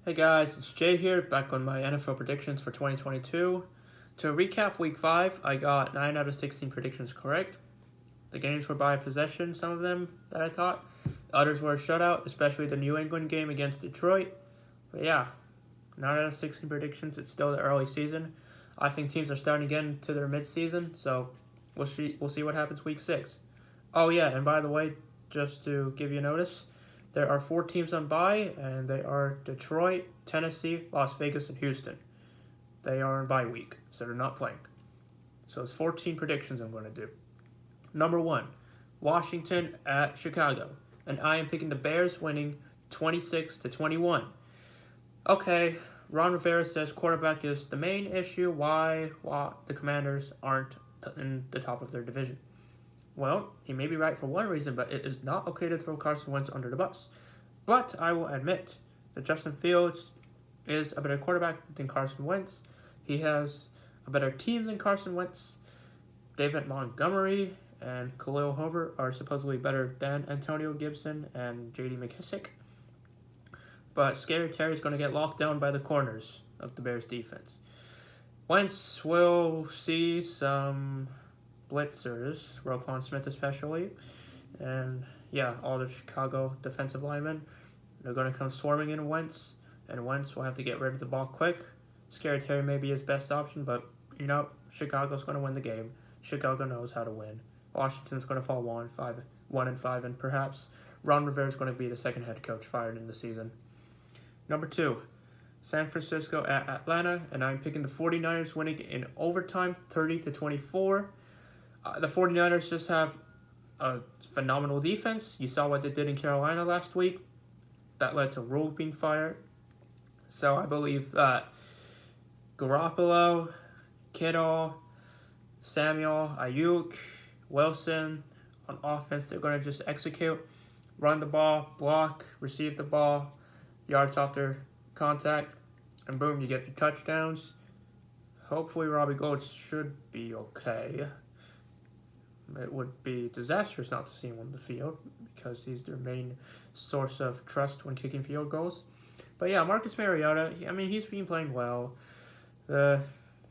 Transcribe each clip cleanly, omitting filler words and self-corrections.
Hey guys, it's Jay here, back on my NFL predictions for 2022. To recap week 5, I got 9 out of 16 predictions correct. The games were by possession, some of them that I thought. Others were a shutout, especially the New England game against Detroit. But yeah, 9 out of 16 predictions. It's still the early season. I think teams are starting to get into their mid-season, so we'll see what happens week 6. Oh yeah, and by the way, just to give you notice, there are 4 teams on bye, and they are Detroit, Tennessee, Las Vegas, and Houston. They are in bye week, so they're not playing. So it's 14 predictions I'm going to do. Number 1, Washington at Chicago, and I am picking the Bears winning 26-21. Okay, Ron Rivera says quarterback is the main issue why the Commanders aren't in the top of their division. Well, he may be right for one reason, but it is not okay to throw Carson Wentz under the bus. But I will admit that Justin Fields is a better quarterback than Carson Wentz. He has a better team than Carson Wentz. David Montgomery and Khalil Herbert are supposedly better than Antonio Gibson and J.D. McKissick. But Scary Terry's going to get locked down by the corners of the Bears' defense. Wentz will see some blitzers, Roquan Smith especially, and yeah, all the Chicago defensive linemen. They're going to come swarming in Wentz, and Wentz will have to get rid of the ball quick. Scary Terry may be his best option, but Chicago's going to win the game. Chicago knows how to win. Washington's going to fall 1-5, and perhaps Ron Rivera's going to be the second head coach fired in the season. Number 2, San Francisco at Atlanta, and I'm picking the 49ers winning in overtime 30-24. The 49ers just have a phenomenal defense. You saw what they did in Carolina last week. That led to Rule being fired. So I believe that Garoppolo, Kittle, Samuel, Ayuk, Wilson, on offense, they're going to just execute, run the ball, block, receive the ball, yards after contact, and boom, you get your touchdowns. Hopefully Robbie Gould should be okay. It would be disastrous not to see him on the field because he's their main source of trust when kicking field goals. But yeah, Marcus Mariota, he's been playing well. The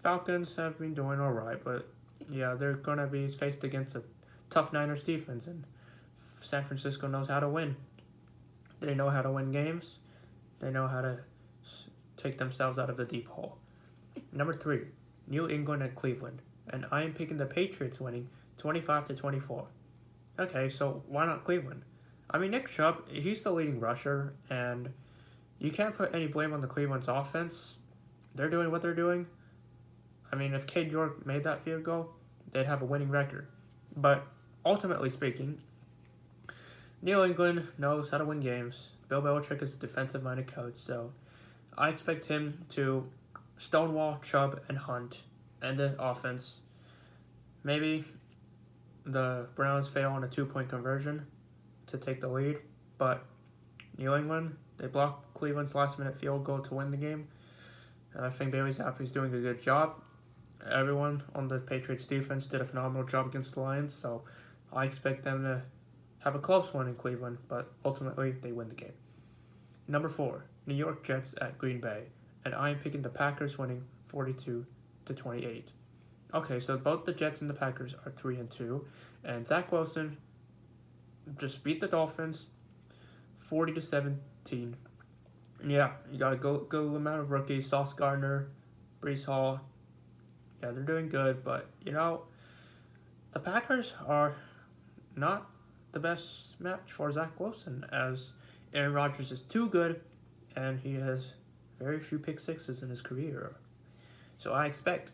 Falcons have been doing all right, but yeah, they're going to be faced against a tough Niners defense, and San Francisco knows how to win. They know how to win games. They know how to take themselves out of the deep hole. Number 3, New England at Cleveland, and I am picking the Patriots winning 25-24. Okay, so why not Cleveland? Nick Chubb, he's the leading rusher, and you can't put any blame on the Cleveland's offense. They're doing what they're doing. If Cade York made that field goal, they'd have a winning record. But ultimately speaking, New England knows how to win games. Bill Belichick is a defensive-minded coach, so I expect him to stonewall Chubb and Hunt and the offense. Maybe the Browns fail on a 2-point conversion to take the lead, but New England, they blocked Cleveland's last-minute field goal to win the game, and I think Bailey Zappi's doing a good job. Everyone on the Patriots defense did a phenomenal job against the Lions, so I expect them to have a close one in Cleveland, but ultimately they win the game. Number 4, New York Jets at Green Bay, and I am picking the Packers winning 42-28. Okay, so both the Jets and the Packers are 3-2, and Zach Wilson just beat the Dolphins 40-17. And yeah, you got a good amount of rookies, Sauce Gardner, Breece Hall. Yeah, they're doing good, but the Packers are not the best match for Zach Wilson, as Aaron Rodgers is too good, and he has very few pick sixes in his career. So I expect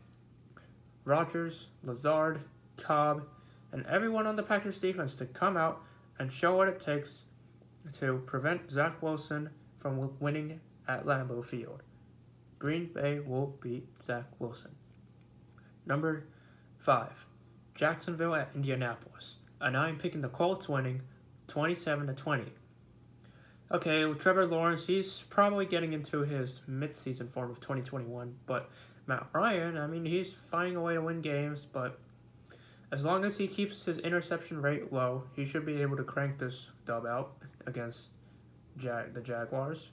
Rodgers, Lazard, Cobb, and everyone on the Packers defense to come out and show what it takes to prevent Zach Wilson from winning at Lambeau Field. Green Bay will beat Zach Wilson. Number 5, Jacksonville at Indianapolis, and I'm picking the Colts winning 27-20. Okay, with Trevor Lawrence, he's probably getting into his mid-season form of 2021, but Matt Ryan, he's finding a way to win games, but as long as he keeps his interception rate low, he should be able to crank this dub out against the Jaguars.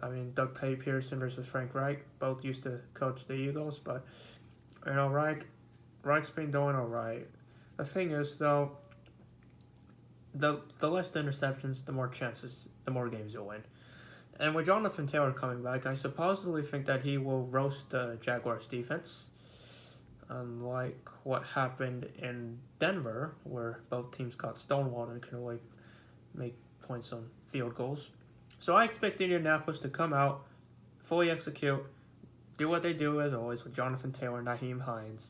I mean, Doug Pearson versus Frank Reich, both used to coach the Eagles, but Reich's been doing all right. The thing is, though, the less the interceptions, the more chances, the more games you'll win. And with Jonathan Taylor coming back, I supposedly think that he will roast the Jaguars defense, unlike what happened in Denver, where both teams got stonewalled and couldn't really make points on field goals. So I expect Indianapolis to come out, fully execute, do what they do as always with Jonathan Taylor and Naheem Hines,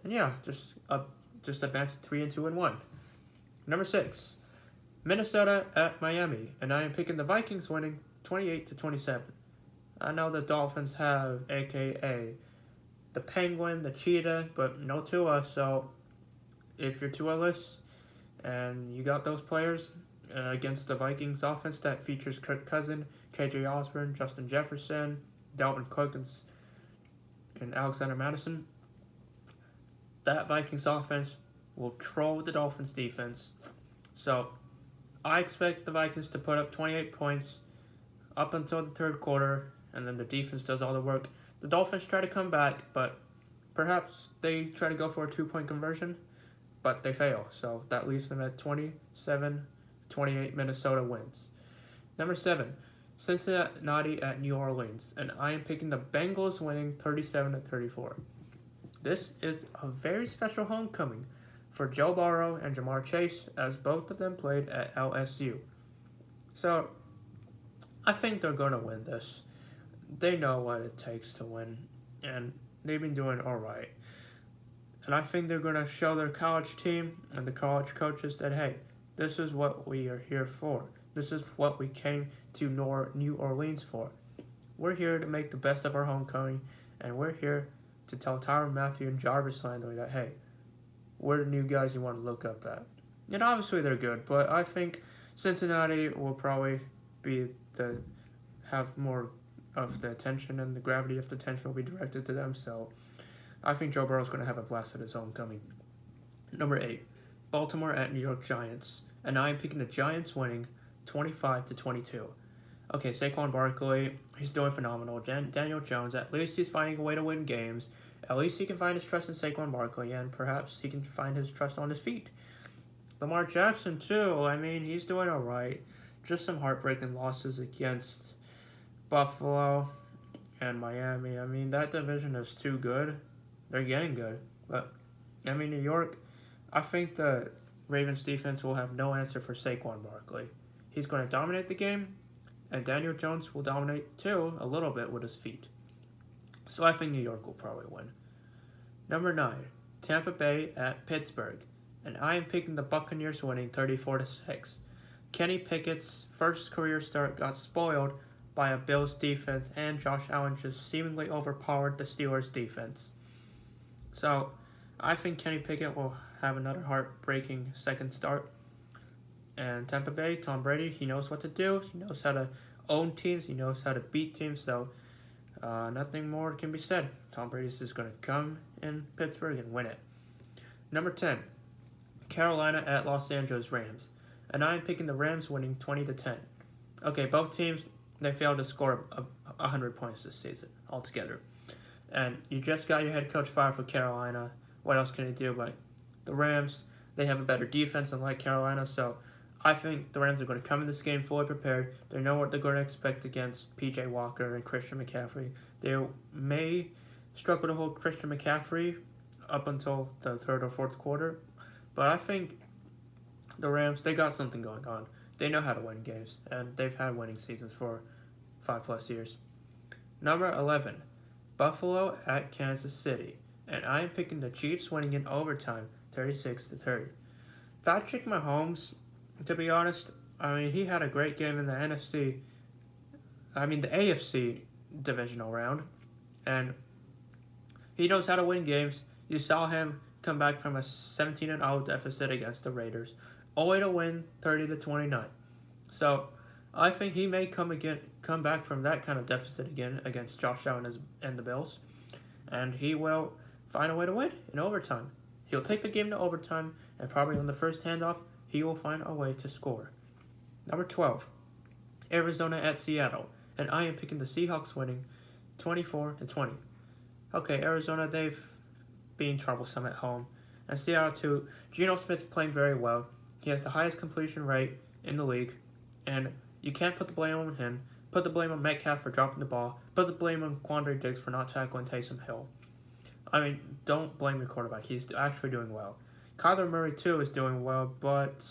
and yeah, just advance 3-2-1. Number 6, Minnesota at Miami, and I am picking the Vikings winning 28-27. I know the Dolphins have AKA the Penguin, the Cheetah, but no Tua. So if you're Tua-less and you got those players against the Vikings offense that features Kirk Cousins, KJ Osborne, Justin Jefferson, Dalvin Cook, and Alexander Madison, that Vikings offense will troll the Dolphins defense. So I expect the Vikings to put up 28 points up until the third quarter, and then the defense does all the work. The Dolphins try to come back, but perhaps they try to go for a 2-point conversion, but they fail. So that leaves them at 27-28. Minnesota wins. Number 7, Cincinnati at New Orleans, and I am picking the Bengals winning 37-34. This is a very special homecoming for Joe Burrow and Jamar Chase, as both of them played at LSU. So I think they're going to win this. They know what it takes to win, and they've been doing all right. And I think they're going to show their college team and the college coaches that, hey, this is what we are here for. This is what we came to New Orleans for. We're here to make the best of our homecoming, and we're here to tell Tyrann Mathieu and Jarvis Landry that, hey, we're the new guys you want to look up at. And obviously they're good, but I think Cincinnati will probably have more of the attention, and the gravity of the attention will be directed to them. So I think Joe Burrow's going to have a blast at his homecoming. Number 8, Baltimore at New York Giants, and I am picking the Giants winning 25-22. Okay, Saquon Barkley, he's doing phenomenal. Daniel Jones, at least he's finding a way to win games. At least he can find his trust in Saquon Barkley, and perhaps he can find his trust on his feet. Lamar Jackson, too, I mean, he's doing all right. Just some heartbreaking losses against Buffalo and Miami. I mean, that division is too good. They're getting good. But, I mean, New York, I think the Ravens defense will have no answer for Saquon Barkley. He's going to dominate the game, and Daniel Jones will dominate, too, a little bit with his feet. So I think New York will probably win. Number 9, Tampa Bay at Pittsburgh, and I am picking the Buccaneers winning 34-6. Kenny Pickett's first career start got spoiled by a Bills defense, and Josh Allen just seemingly overpowered the Steelers defense. So I think Kenny Pickett will have another heartbreaking second start. And Tampa Bay, Tom Brady, he knows what to do. He knows how to own teams. He knows how to beat teams. So nothing more can be said. Tom Brady's just going to come in Pittsburgh and win it. Number 10, Carolina at Los Angeles Rams. And I'm picking the Rams winning 20-10. Okay, both teams, they failed to score 100 points this season altogether. And you just got your head coach fired for Carolina. What else can you do? But the Rams, they have a better defense unlike Carolina. So I think the Rams are going to come in this game fully prepared. They know what they're going to expect against P.J. Walker and Christian McCaffrey. They may struggle to hold Christian McCaffrey up until the third or fourth quarter. But I think the Rams, they got something going on. They know how to win games, and they've had winning seasons for 5+ years. Number 11, Buffalo at Kansas City, and I am picking the Chiefs winning in overtime, 36-30. Patrick Mahomes, to be honest, I mean, he had a great game in the AFC divisional round, and he knows how to win games. You saw him come back from a 17-0 deficit against the Raiders, only to win 30-29. So I think he may come back from that kind of deficit again against Josh Allen and the Bills, and he will find a way to win in overtime. He'll take the game to overtime, and probably on the first handoff, he will find a way to score. Number 12, Arizona at Seattle, and I am picking the Seahawks winning 24-20. Okay, Arizona, they've been troublesome at home. And Seattle, too, Geno Smith's playing very well. He has the highest completion rate in the league, and you can't put the blame on him. Put the blame on Metcalf for dropping the ball. Put the blame on Quandre Diggs for not tackling Taysom Hill. I mean, don't blame your quarterback. He's actually doing well. Kyler Murray, too, is doing well, but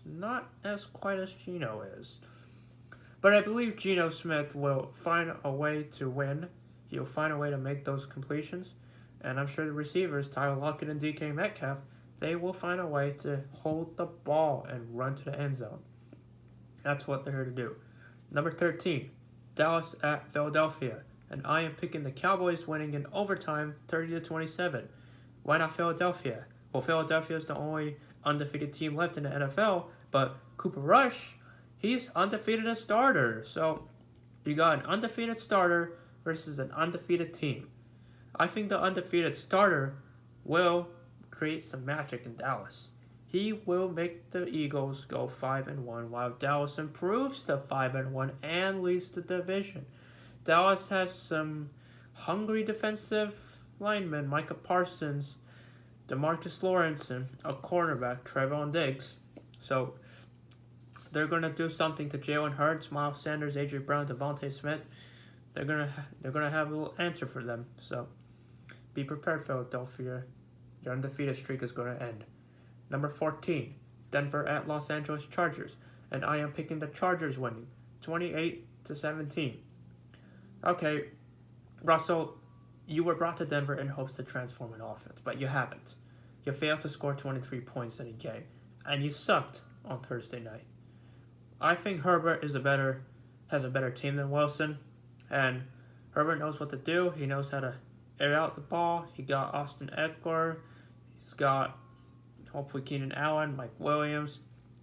not as quite as Geno is. But I believe Geno Smith will find a way to win. He'll find a way to make those completions. And I'm sure the receivers, Tyler Lockett and DK Metcalf, they will find a way to hold the ball and run to the end zone. That's what they're here to do. Number 13, Dallas at Philadelphia. And I am picking the Cowboys winning in overtime 30-27. Why not Philadelphia? Well, Philadelphia is the only undefeated team left in the NFL, but Cooper Rush, he's undefeated as starter. So you got an undefeated starter versus an undefeated team. I think the undefeated starter will create some magic in Dallas. He will make the Eagles go 5-1 while Dallas improves to 5-1 and leads the division. Dallas has some hungry defensive linemen, Micah Parsons, DeMarcus Lawrence, and a cornerback, Trevon Diggs. So they're going to do something to Jalen Hurts, Miles Sanders, A.J. Brown, Devontae Smith. They're gonna have a little answer for them. So be prepared, Philadelphia. Your undefeated streak is going to end. Number 14, Denver at Los Angeles Chargers. And I am picking the Chargers winning 28-17. Okay, Russell, you were brought to Denver in hopes to transform an offense, but you haven't. You failed to score 23 points in a game, and you sucked on Thursday night. I think Herbert has a better team than Wilson, and Herbert knows what to do. He knows how to air out the ball. He got Austin Eckler. He's got, hopefully, Keenan Allen, Mike Williams,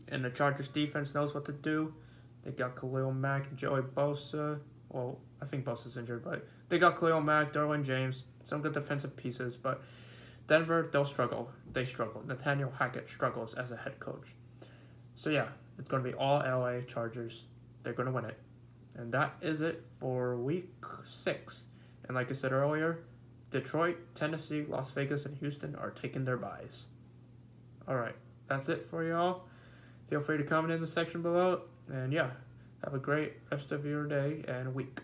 and the Chargers defense knows what to do. They got Khalil Mack and Joey Bosa. Well, I think Bosa's injured, but they got Khalil Mack, Derwin James, some good defensive pieces. But Denver, they'll struggle. They struggle. Nathaniel Hackett struggles as a head coach. So, yeah, it's going to be all LA Chargers. They're going to win it. And that is it for Week 6. And like I said earlier, Detroit, Tennessee, Las Vegas, and Houston are taking their byes. Alright, that's it for y'all. Feel free to comment in the section below. And yeah, have a great rest of your day and week.